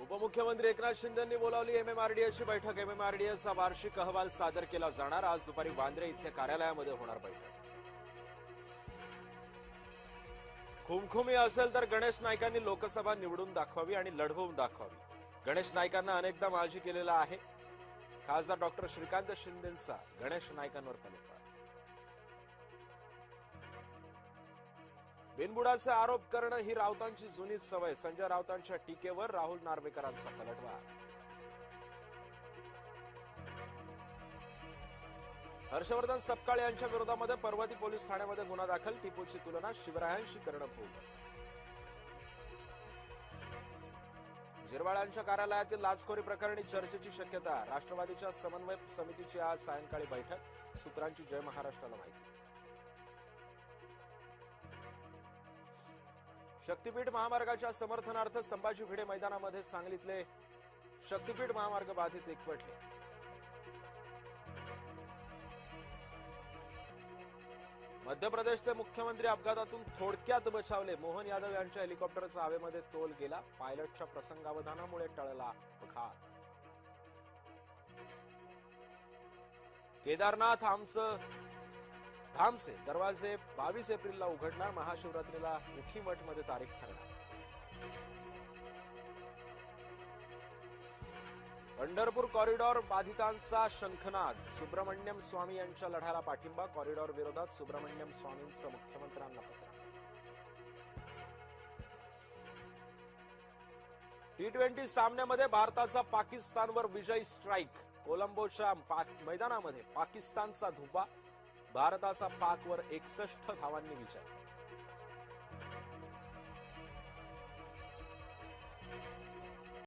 उपमुख्यमंत्री एकनाथ शिंदेंनी बोलावली एमएमआरडीएची बैठक। एमएमआरडीएचा वार्षिक अहवाल सादर केला जाणार। आज दुपारी वांद्रे इथल्या कार्यालयामध्ये होणार बैठक। खुमखुमी असेल तर गणेश नाईकांनी लोकसभा निवडून दाखवावी आणि लढवून दाखवावी। गणेश नाईकांना अनेकदा माजी केलेला आहे। खासदार डॉक्टर श्रीकांत शिंदेंचा गणेश नाईकांवर पलटवार। बिनबुडाचे आरोप करणं ही राऊतांची जुनी सवय। संजय राऊतांच्या टीकेवर राहुल नार्वेकरांचा पलटवार। हर्षवर्धन सपकाळ यांच्या विरोधामध्ये पर्वती पोलीस ठाण्यामध्ये गुन्हा दाखल। टिपूची तुलना शिवरायांशी करणं भोग। जिरवाळ्यांच्या कार्यालयातील लाचखोरी प्रकरणी चर्चेची शक्यता। राष्ट्रवादीच्या समन्वय समितीची आज सायंकाळी बैठक। सूत्रांची जय महाराष्ट्राला माहिती। शक्तीपीठ महामार्गाच्या समर्थनार्थ संभाजी भिडे मैदानामध्ये सांगलीतले शक्तीपीठ महामार्ग बाधित एकवटले। मध्य प्रदेशचे मुख्यमंत्री अपघातातून थोडक्यात बचावले। मोहन यादव यांच्या हेलिकॉप्टरचा हवेमध्ये तोल गेला। पायलटच्या प्रसंगावधानामुळे टळला अपघात। केदारनाथ धामचे दरवाजे 22 एप्रिलला उघडणार। महाशिवरात्रीला उखीमठमध्ये तारीख ठरणार। पंढरपूर कॉरिडॉर बाधितांचा शंखनाद। सुब्रमण्यम स्वामी यांच्या लढ्याला पाठिंबा। कॉरिडॉर विरोधात सुब्रमण्यम स्वामींचं मुख्यमंत्र्यांना पत्र। T20 सामन्यामध्ये भारताचा पाकिस्तानवर विजयी स्ट्राईक। कोलंबोच्या मैदानामध्ये पाकिस्तानचा धुव्वा। भारताचा पाकवर 61 धावांनी विजय।